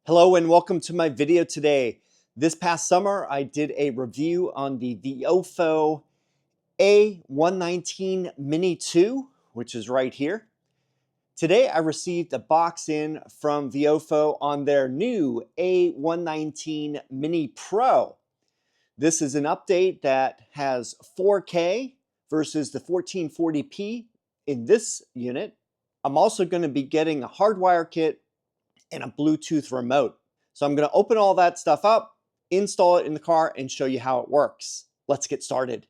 Hello and welcome to my video today. This past summer, I did a review on the VIOFO A119 Mini 2, which is right here. Today, I received a box in from VIOFO on their new A119 Mini Pro. This is an update that has 4K versus the 1440p in this unit. I'm also going to be getting a hardwire kit and a Bluetooth remote. So I'm going to open all that stuff up, install it in the car, and show you how it works. Let's get started.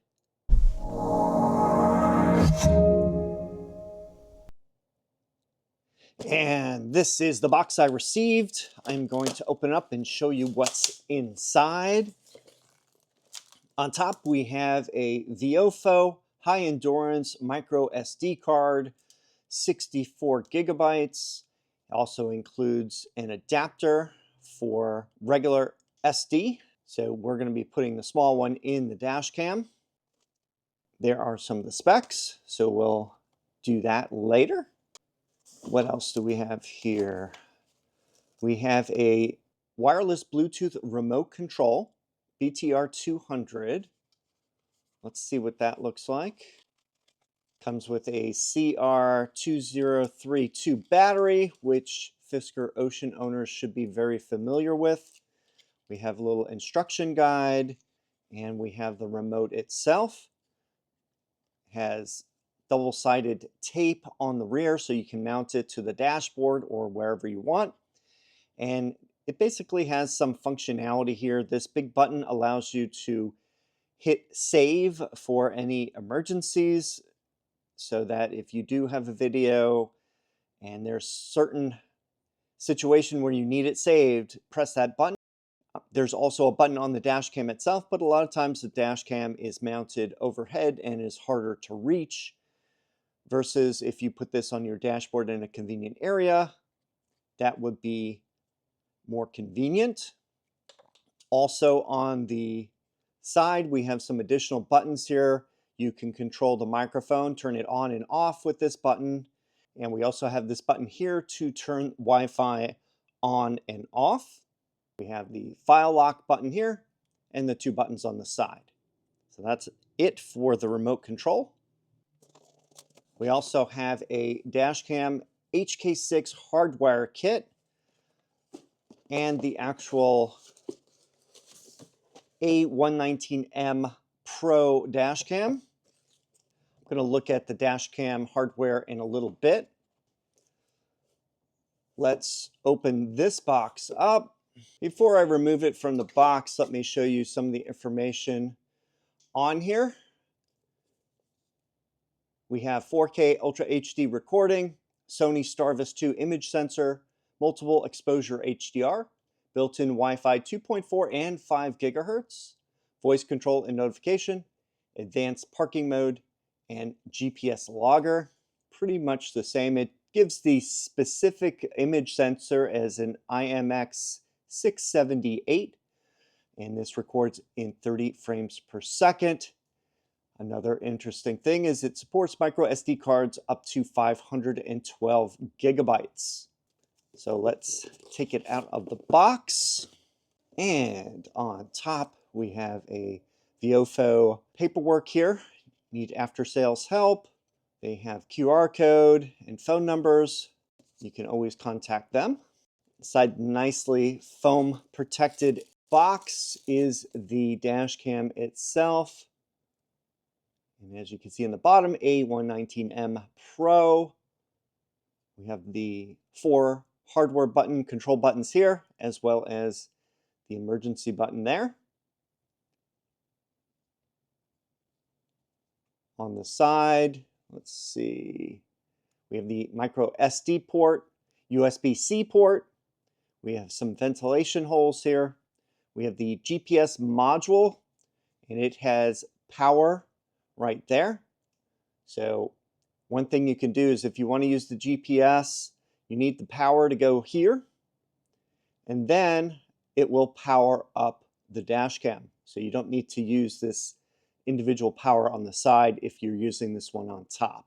And this is the box I received. I'm going to open it up and show you what's inside. On top, we have a VIOFO high endurance micro SD card, 64 gigabytes. It also includes an adapter for regular SD. So we're going to be putting the small one in the dash cam. There are some of the specs, so we'll do that later. What else do we have here? We have a wireless Bluetooth remote control, BTR 200. Let's see what that looks like. Comes with a CR2032 battery, which Fisker Ocean owners should be very familiar with. We have a little instruction guide, and we have the remote itself. It has double-sided tape on the rear so you can mount it to the dashboard or wherever you want. And it basically has some functionality here. This big button allows you to hit save for any emergencies, so that if you do have a video and there's certain situation where you need it saved, press that button. There's also a button on the dash cam itself, but a lot of times the dash cam is mounted overhead and is harder to reach, versus if you put this on your dashboard in a convenient area, that would be more convenient. Also on the side, we have some additional buttons here. You can control the microphone, turn it on and off with this button. And we also have this button here to turn Wi-Fi on and off. We have the file lock button here and the two buttons on the side. So that's it for the remote control. We also have a dash cam HK6 Hardwire Kit and the actual A119M Pro dash cam. I'm going to look at the dash cam hardware in a little bit. Let's open this box up. Before I remove it from the box, let me show you some of the information on here. We have 4K Ultra HD recording, Sony Starvis 2 image sensor, multiple exposure HDR, built-in Wi-Fi 2.4 and 5 gigahertz, voice control and notification, advanced parking mode, and GPS logger. Pretty much the same. It gives the specific image sensor as an IMX678, and this records in 30 frames per second. Another interesting thing is it supports micro SD cards up to 512 gigabytes. So let's take it out of the box. And on top, we have a VIOFO paperwork here. Need after sales help. They have QR code and phone numbers. You can always contact them. Inside nicely foam protected box is the dash cam itself. And as you can see in the bottom, A119M Pro. We have the 4 hardware button control buttons here, as well as the emergency button there. On the side, let's see, we have the micro SD port, USB-C port. We have some ventilation holes here. We have the GPS module, and it has power right there. So one thing you can do is if you want to use the GPS, you need the power to go here, and then it will power up the dash cam. So you don't need to use this individual power on the side if you're using this one on top.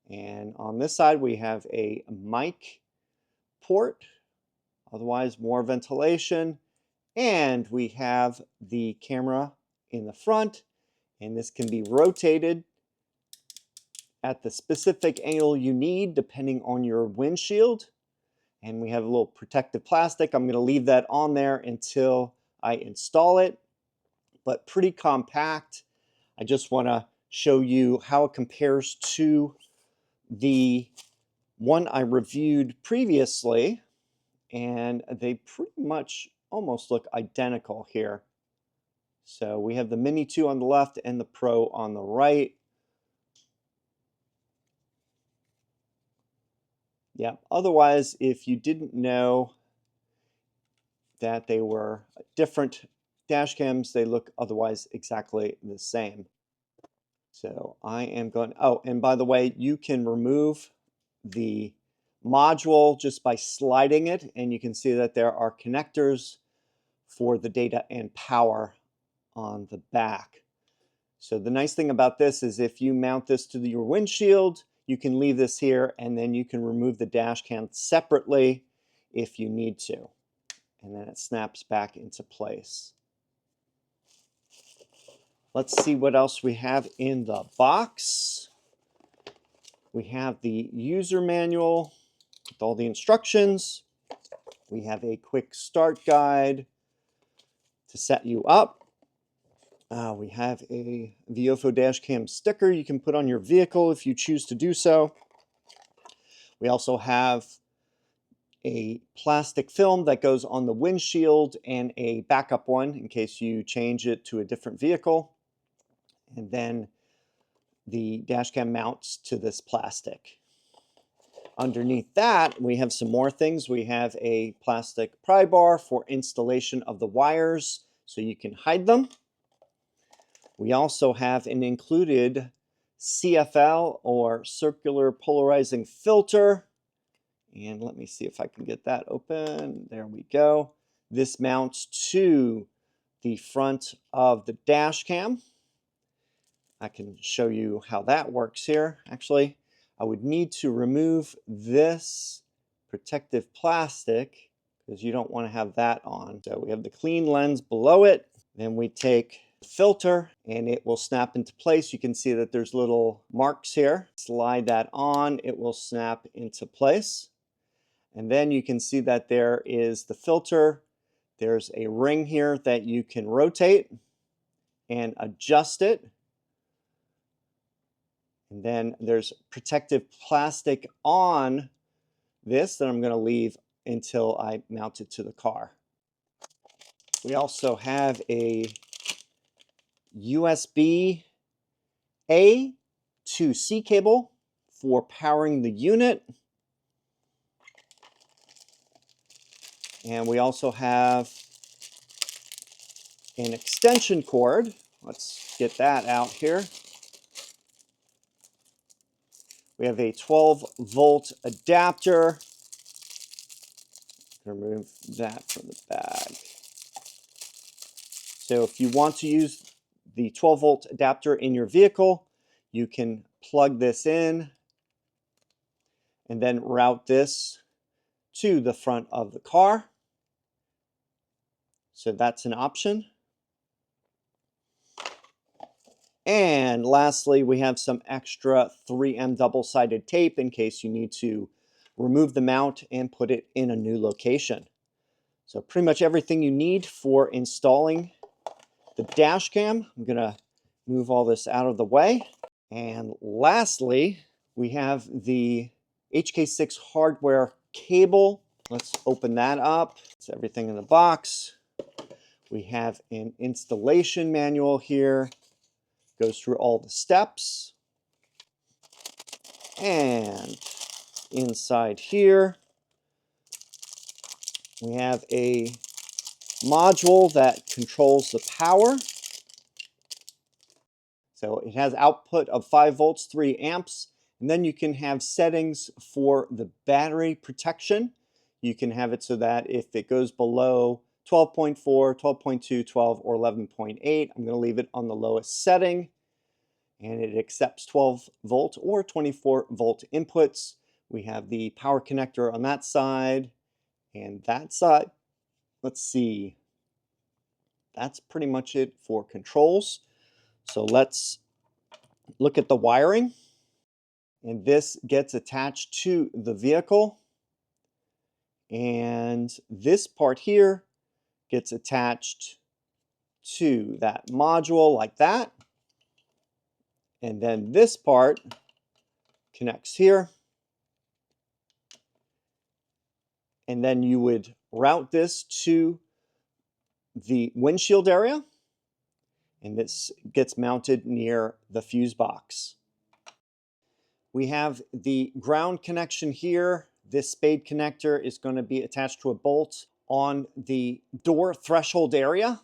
And on this side, we have a mic port. Otherwise, more ventilation. And we have the camera in the front, and this can be rotated at the specific angle you need depending on your windshield. And we have a little protective plastic. I'm going to leave that on there until I install it, but pretty compact. I just want to show you how it compares to the one I reviewed previously, and they pretty much almost look identical here. So we have the Mini 2 on the left and the Pro on the right. Yeah, otherwise, if you didn't know that they were different dash cams, they look otherwise exactly the same. So I am going, oh, and by the way, you can remove the module just by sliding it, and you can see that there are connectors for the data and power on the back. So the nice thing about this is if you mount this to your windshield, you can leave this here and then you can remove the dash cam separately if you need to. And then it snaps back into place. Let's see what else we have in the box. We have the user manual with all the instructions. We have a quick start guide to set you up. We have a VIOFO dashcam sticker you can put on your vehicle if you choose to do so. We also have a plastic film that goes on the windshield and a backup one in case you change it to a different vehicle. And then the dashcam mounts to this plastic. Underneath that, we have some more things. We have a plastic pry bar for installation of the wires so you can hide them. We also have an included CFL or circular polarizing filter. And let me see if I can get that open. There we go. This mounts to the front of the dash cam. I can show you how that works here. Actually, I would need to remove this protective plastic because you don't want to have that on. So we have the clean lens below it. Then we take the filter and it will snap into place. You can see that there's little marks here. Slide that on, it will snap into place. And then you can see that there is the filter. There's a ring here that you can rotate and adjust it. And then there's protective plastic on this that I'm going to leave until I mount it to the car. We also have a USB A to C cable for powering the unit. And we also have an extension cord. Let's get that out here. We have a 12-volt adapter. Remove that from the bag. So if you want to use the 12-volt adapter in your vehicle, you can plug this in and then route this to the front of the car. So that's an option. And lastly, we have some extra 3M double-sided tape in case you need to remove the mount and put it in a new location. So pretty much everything you need for installing the dash cam. I'm going to move all this out of the way. And lastly, we have the HK6 Hardwire cable. Let's open that up. It's everything in the box. We have an installation manual here. Goes through all the steps. And inside here, we have a module that controls the power. So it has output of 5 volts, 3 amps, and then you can have settings for the battery protection. You can have it so that if it goes below 12.4, 12.2, 12, or 11.8, I'm going to leave it on the lowest setting. And it accepts 12 volt or 24 volt inputs. We have the power connector on that side And that's, let's see, that's pretty much it for controls. So let's look at the wiring. And this gets attached to the vehicle. And this part here gets attached to that module like that. And then this part connects here. And then you would route this to the windshield area. And this gets mounted near the fuse box. We have the ground connection here. This spade connector is going to be attached to a bolt on the door threshold area.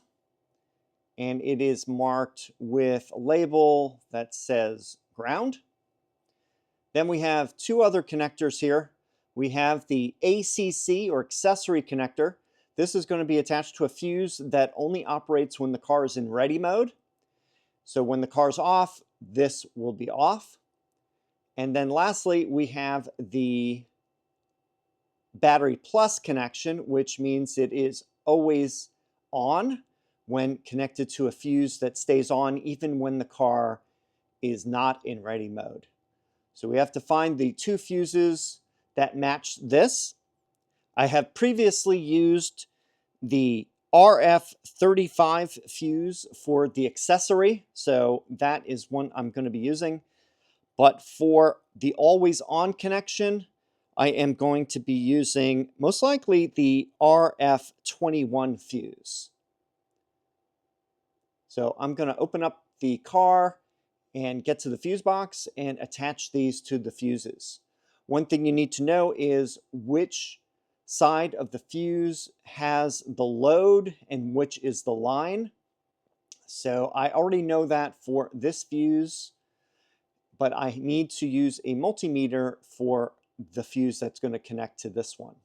And it is marked with a label that says ground. Then we have two other connectors here. We have the ACC or accessory connector. This is going to be attached to a fuse that only operates when the car is in ready mode. So when the car's off, this will be off. And then lastly, we have the battery plus connection, which means it is always on when connected to a fuse that stays on even when the car is not in ready mode. So we have to find the two fuses that match this. I have previously used the RF35 fuse for the accessory, so that is one I'm going to be using. But for the always on connection, I am going to be using most likely the RF21 fuse. So I'm going to open up the car and get to the fuse box and attach these to the fuses. One thing you need to know is which side of the fuse has the load and which is the line. So I already know that for this fuse, but I need to use a multimeter for the fuse that's going to connect to this one.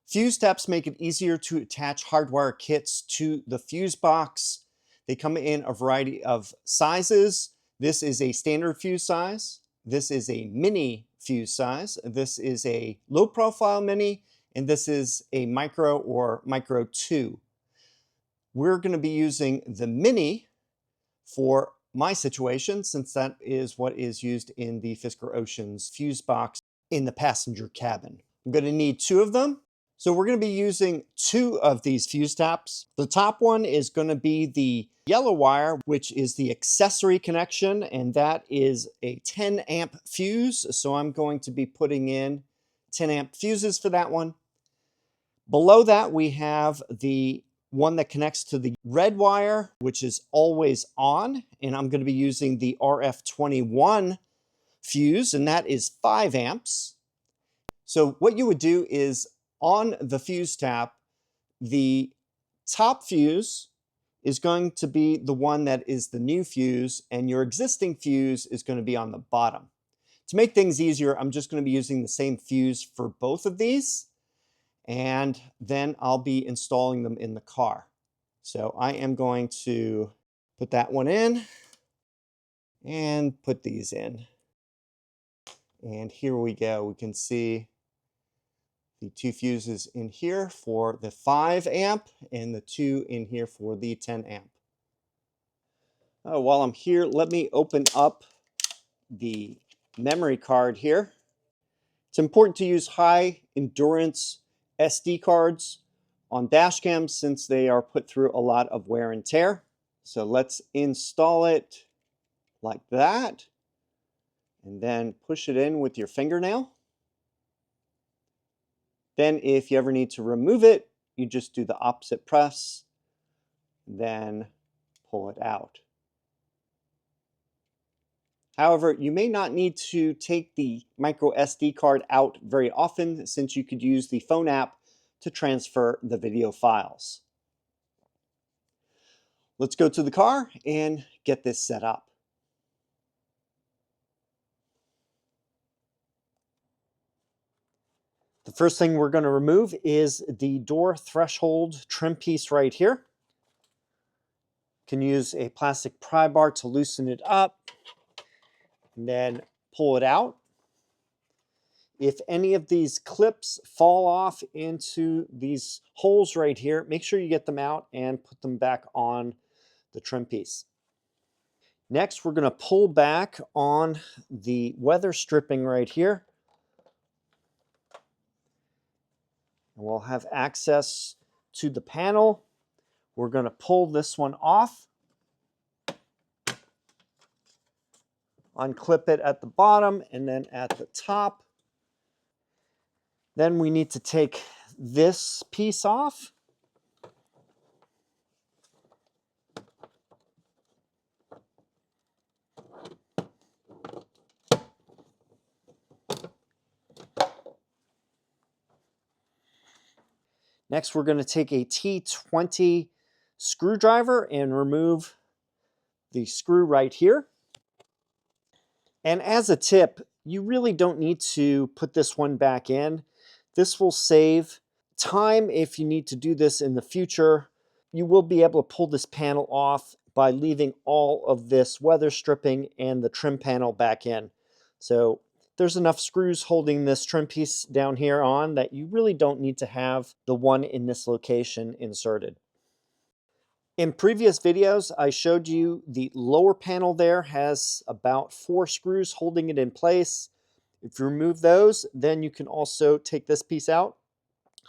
Fuse taps make it easier to attach hardwire kits to the fuse box. They come in a variety of sizes. This is a standard fuse size. This is a mini fuse size. This is a low profile mini, and this is a micro or micro 2. We're going to be using the mini for my situation, since that is what is used in the Fisker Ocean's fuse box in the passenger cabin. I'm going to need two of them. So we're going to be using two of these fuse taps. The top one is going to be the yellow wire, which is the accessory connection, and that is a 10 amp fuse. So I'm going to be putting in 10 amp fuses for that one. Below that, we have the one that connects to the red wire, which is always on, and I'm going to be using the RF21 fuse, and that is 5 amps. So what you would do is on the fuse tap, the top fuse is going to be the one that is the new fuse, and your existing fuse is going to be on the bottom. To make things easier, I'm just going to be using the same fuse for both of these, and then I'll be installing them in the car. So I am going to put that one in and put these in. And here we go. We can see the two fuses in here for the 5 amp and the two in here for the 10 amp. While I'm here, let me open up the memory card here. It's important to use high endurance SD cards on dash cams since they are put through a lot of wear and tear. So let's install it like that and then push it in with your fingernail. Then if you ever need to remove it, you just do the opposite press, then pull it out. However, you may not need to take the micro SD card out very often since you could use the phone app to transfer the video files. Let's go to the car and get this set up. The first thing we're going to remove is the door threshold trim piece right here. You can use a plastic pry bar to loosen it up and then pull it out. If any of these clips fall off into these holes right here, make sure you get them out and put them back on the trim piece. Next, we're going to pull back on the weather stripping right here. And we'll have access to the panel. We're going to pull this one off, unclip it at the bottom and then at the top. Then we need to take this piece off. Next, we're going to take a T20 screwdriver and remove the screw right here. And as a tip, you really don't need to put this one back in. This will save time if you need to do this in the future. You will be able to pull this panel off by leaving all of this weather stripping and the trim panel back in. So there's enough screws holding this trim piece down here on that you really don't need to have the one in this location inserted. In previous videos, I showed you the lower panel there has about 4 screws holding it in place. If you remove those, then you can also take this piece out.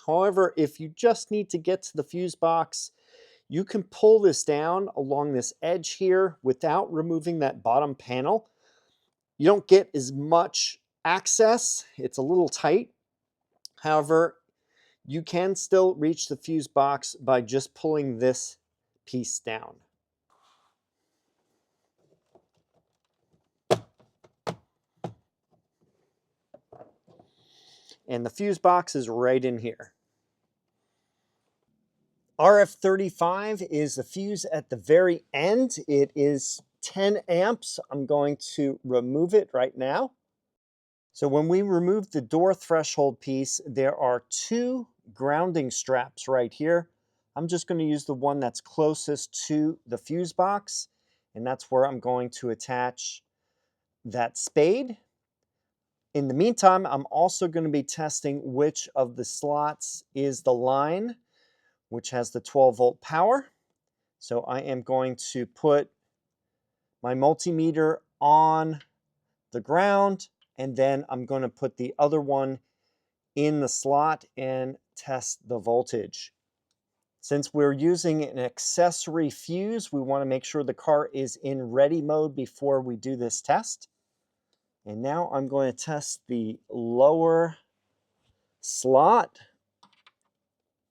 However, if you just need to get to the fuse box, you can pull this down along this edge here without removing that bottom panel. You don't get as much access. It's a little tight. However, you can still reach the fuse box by just pulling this piece down. And the fuse box is right in here. RF35 is the fuse at the very end. It is 10 amps. I'm going to remove it right now. So when we remove the door threshold piece, there are 2 grounding straps right here. I'm just going to use the one that's closest to the fuse box, and that's where I'm going to attach that spade. In the meantime, I'm also going to be testing which of the slots is the line, which has the 12-volt power. So I am going to put my multimeter on the ground, and then I'm going to put the other one in the slot and test the voltage. Since we're using an accessory fuse, we want to make sure the car is in ready mode before we do this test. And now I'm going to test the lower slot.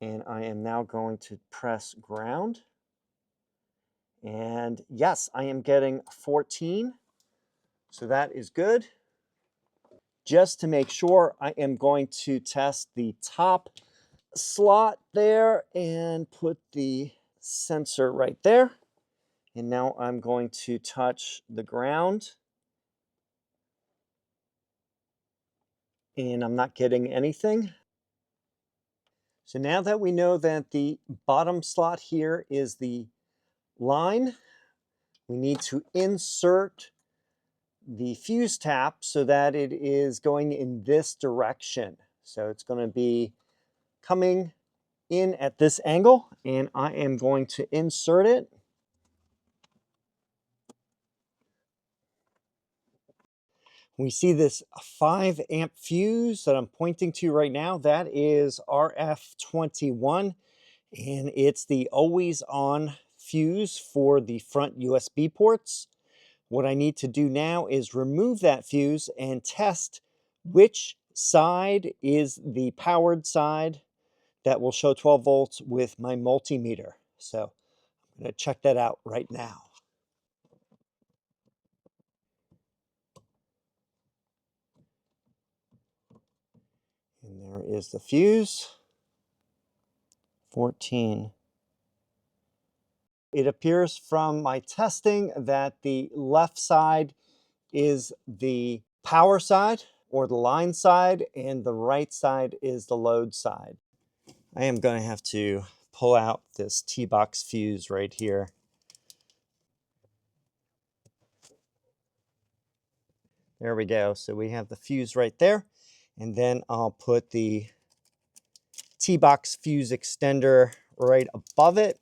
And I am now going to press ground. And yes, I am getting 14. So that is good. Just to make sure, I am going to test the top slot there and put the sensor right there. And now I'm going to touch the ground. And I'm not getting anything. So now that we know that the bottom slot here is the line, we need to insert the fuse tap so that it is going in this direction. So it's going to be coming in at this angle, and I am going to insert it. We see this 5 amp fuse that I'm pointing to right now. That is RF21, and it's the always on fuse for the front USB ports. What I need to do now is remove that fuse and test which side is the powered side that will show 12 volts with my multimeter. So I'm going to check that out right now. And there is the fuse. 14. It appears from my testing that the left side is the power side or the line side, and the right side is the load side. I am going to have to pull out this T-box fuse right here. There we go. So we have the fuse right there. And then I'll put the T-box fuse extender right above it.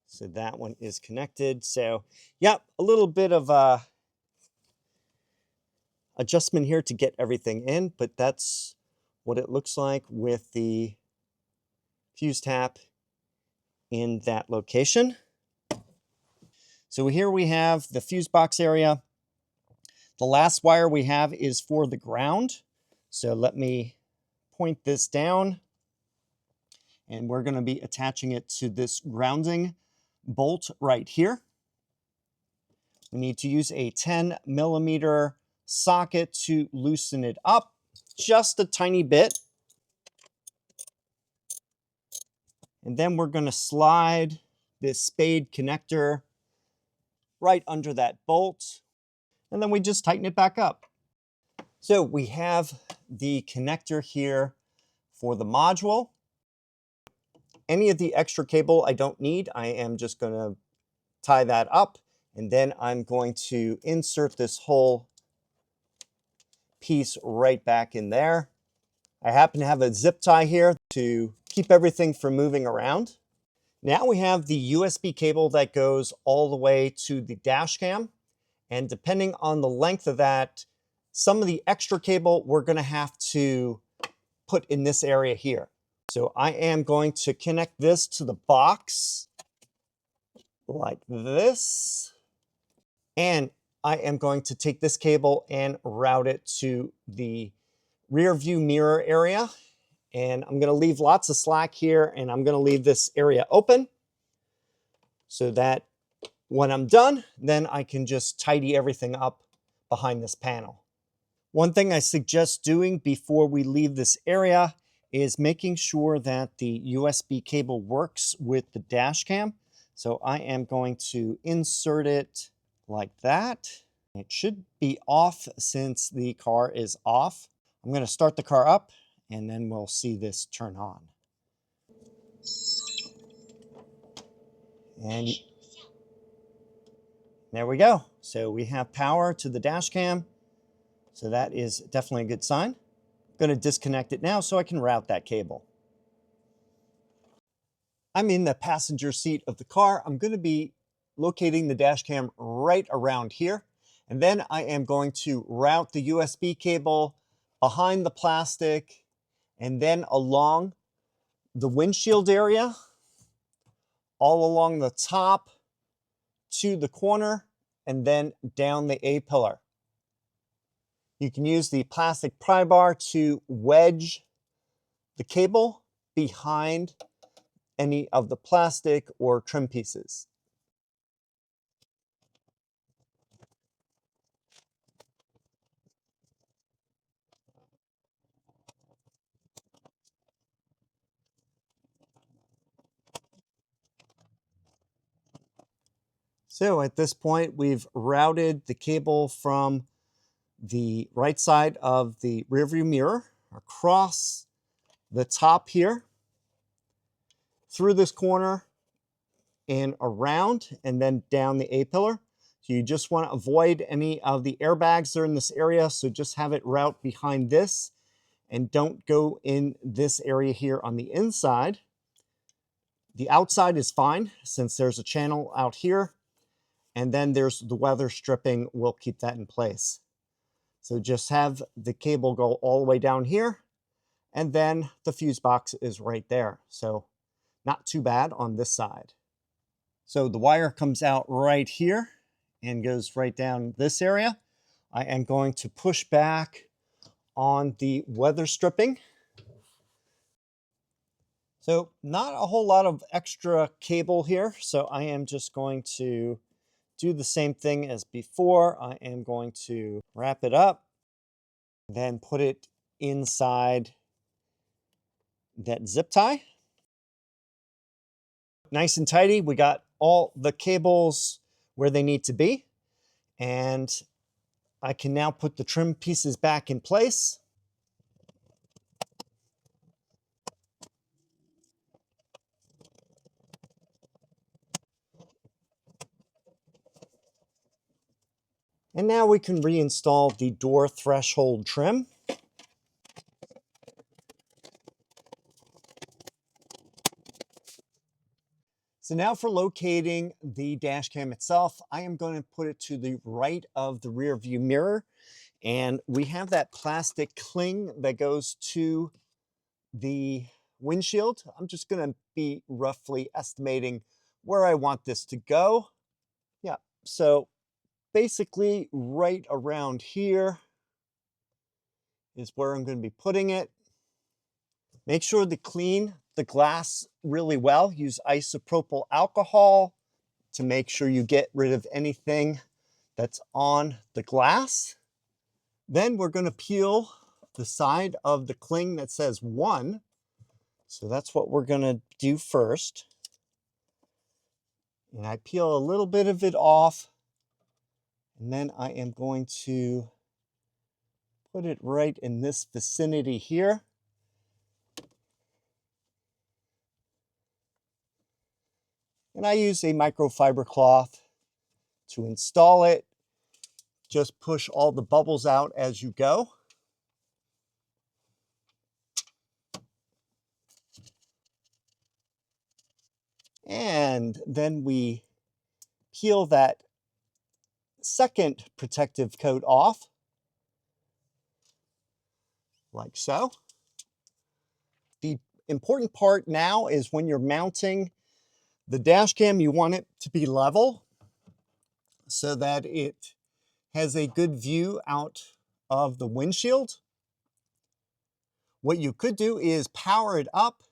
So that one is connected. So, yep, a little bit of adjustment here to get everything in, but that's what it looks like with the fuse tap in that location. So here we have the fuse box area. The last wire we have is for the ground. So let me point this down, and we're going to be attaching it to this grounding bolt right here. We need to use a 10mm socket to loosen it up just a tiny bit. And then we're going to slide this spade connector right under that bolt. And then we just tighten it back up. So we have the connector here for the module. Any of the extra cable I don't need. I am just going to tie that up. And then I'm going to insert this whole piece right back in there. I happen to have a zip tie here to keep everything from moving around. Now we have the USB cable that goes all the way to the dash cam. And depending on the length of that, some of the extra cable we're going to have to put in this area here. So I am going to connect this to the box like this. And I am going to take this cable and route it to the rear view mirror area. And I'm going to leave lots of slack here, and I'm going to leave this area open so that when I'm done, then I can just tidy everything up behind this panel. One thing I suggest doing before we leave this area is making sure that the USB cable works with the dash cam. So I am going to insert it like that. It should be off since the car is off. I'm going to start the car up, and then we'll see this turn on. And there we go. So we have power to the dash cam. So that is definitely a good sign. I'm going to disconnect it now so I can route that cable. I'm in the passenger seat of the car. I'm going to be locating the dash cam right around here. And then I am going to route the USB cable behind the plastic and then along the windshield area, all along the top to the corner, and then down the A-pillar. You can use the plastic pry bar to wedge the cable behind any of the plastic or trim pieces. So at this point, we've routed the cable from the right side of the rearview mirror across the top here, through this corner and around, and then down the A-pillar. So you just want to avoid any of the airbags that are in this area. So just have it route behind this and don't go in this area here on the inside. The outside is fine since there's a channel out here. And then there's the weather stripping. We'll keep that in place. So just have the cable go all the way down here. And then the fuse box is right there. So not too bad on this side. So the wire comes out right here and goes right down this area. I am going to push back on the weather stripping. So not a whole lot of extra cable here. So I am just going to do the same thing as before. I am going to wrap it up, then put it inside that zip tie. Nice and tidy. We got all the cables where they need to be. And I can now put the trim pieces back in place. And now we can reinstall the door threshold trim. So now for locating the dash cam itself, I am going to put it to the right of the rear view mirror. And we have that plastic cling that goes to the windshield. I'm just going to be roughly estimating where I want this to go. Yeah, so basically right around here is where I'm going to be putting it. Make sure to clean the glass really well. Use isopropyl alcohol to make sure you get rid of anything that's on the glass. Then we're going to peel the side of the cling that says 1. So that's what we're going to do first. And I peel a little bit of it off. And then I am going to put it right in this vicinity here. And I use a microfiber cloth to install it. Just push all the bubbles out as you go. And then we peel that second protective coat off, like so. The important part now is when you're mounting the dash cam, you want it to be level so that it has a good view out of the windshield. What you could do is power it up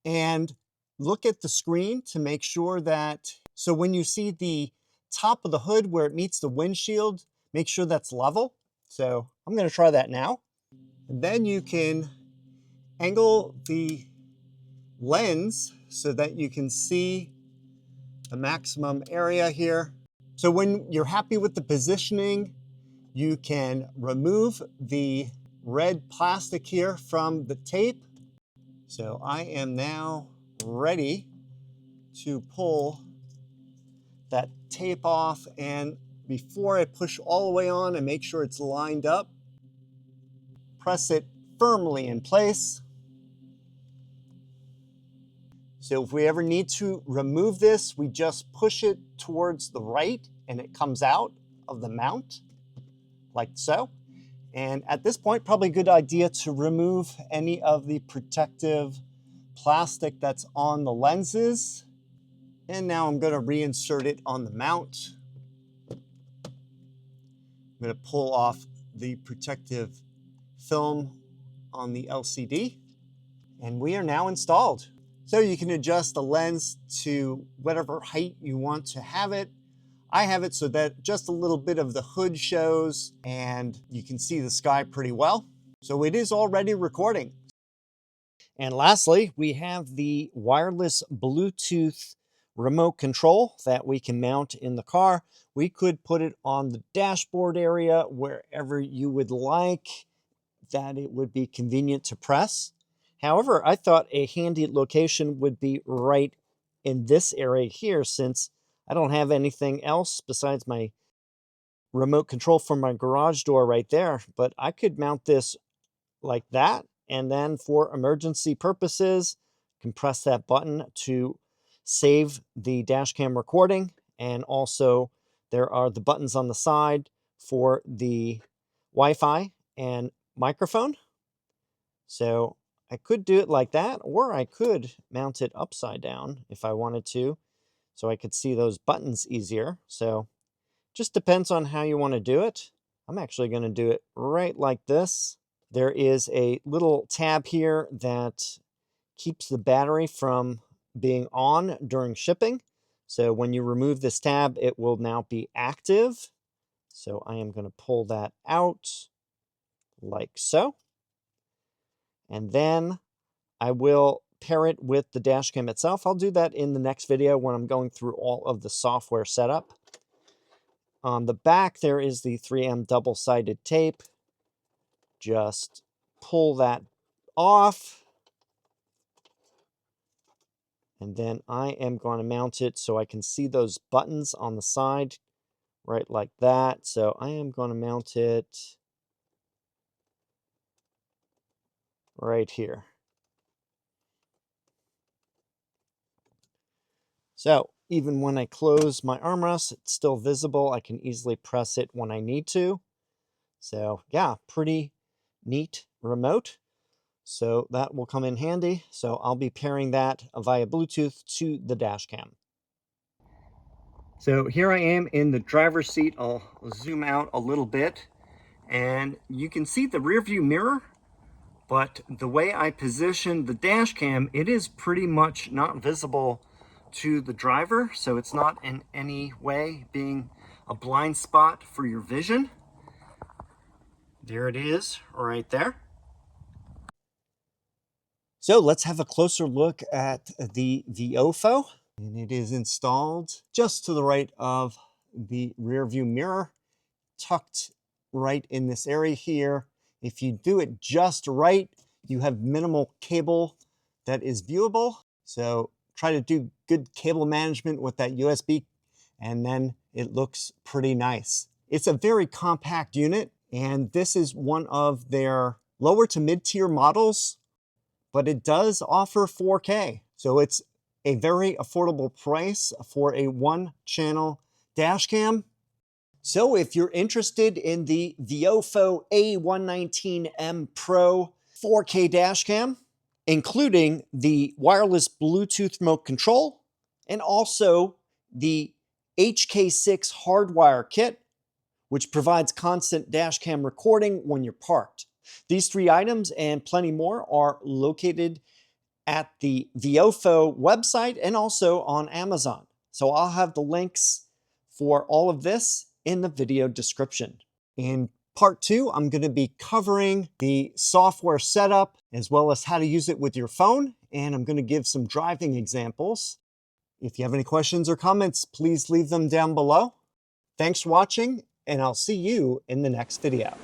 and look at the screen to make sure that, so when you see the top of the hood where it meets the windshield, make sure that's level. So I'm going to try that now. And then you can angle the lens so that you can see the maximum area here. So when you're happy with the positioning, you can remove the red plastic here from the tape. So I am now ready to pull that tape off, and before I push all the way on and make sure it's lined up, press it firmly in place. So if we ever need to remove this, we just push it towards the right and it comes out of the mount, like so. And at this point, probably a good idea to remove any of the protective plastic that's on the lenses. And now I'm going to reinsert it on the mount. I'm going to pull off the protective film on the LCD. And we are now installed. So you can adjust the lens to whatever height you want to have it. I have it so that just a little bit of the hood shows and you can see the sky pretty well. So it is already recording. And lastly, we have the wireless Bluetooth remote control that we can mount in the car. We could put it on the dashboard area, wherever you would like that it would be convenient to press. However, I thought a handy location would be right in this area here, since I don't have anything else besides my remote control for my garage door right there. But I could mount this like that, and then for emergency purposes, can press that button to save the dash cam recording. And also there are the buttons on the side for the Wi-Fi and microphone. So I could do it like that, or I could mount it upside down if I wanted to, so I could see those buttons easier. So just depends on how you want to do it. I'm actually going to do it right like this. There is a little tab here that keeps the battery from being on during shipping. So when you remove this tab, it will now be active. So I am going to pull that out like so. And then I will pair it with the dash cam itself. I'll do that in the next video when I'm going through all of the software setup. On the back, there is the 3M double-sided tape. Just pull that off. And then I am going to mount it so I can see those buttons on the side right like that. So I am going to mount it right here. So even when I close my armrest, it's still visible. I can easily press it when I need to. So yeah, pretty neat remote. So that will come in handy. So I'll be pairing that via Bluetooth to the dash cam. So here I am in the driver's seat. I'll zoom out a little bit and you can see the rear view mirror, but the way I position the dash cam, it is pretty much not visible to the driver. So it's not in any way being a blind spot for your vision. There it is right there. So let's have a closer look at the VIOFO. And it is installed just to the right of the rear view mirror, tucked right in this area here. If you do it just right, you have minimal cable that is viewable. So try to do good cable management with that USB, and then it looks pretty nice. It's a very compact unit, and this is one of their lower to mid-tier models, but it does offer 4K. So it's a very affordable price for a one-channel dash cam. So if you're interested in the VIOFO A119M Pro 4K dash cam, including the wireless Bluetooth remote control and also the HK6 Hardwire Kit, which provides constant dash cam recording when you're parked. These 3 items and plenty more are located at the VIOFO website and also on Amazon. So I'll have the links for all of this in the video description. In part 2, I'm going to be covering the software setup as well as how to use it with your phone, and I'm going to give some driving examples. If you have any questions or comments, please leave them down below. Thanks for watching, and I'll see you in the next video.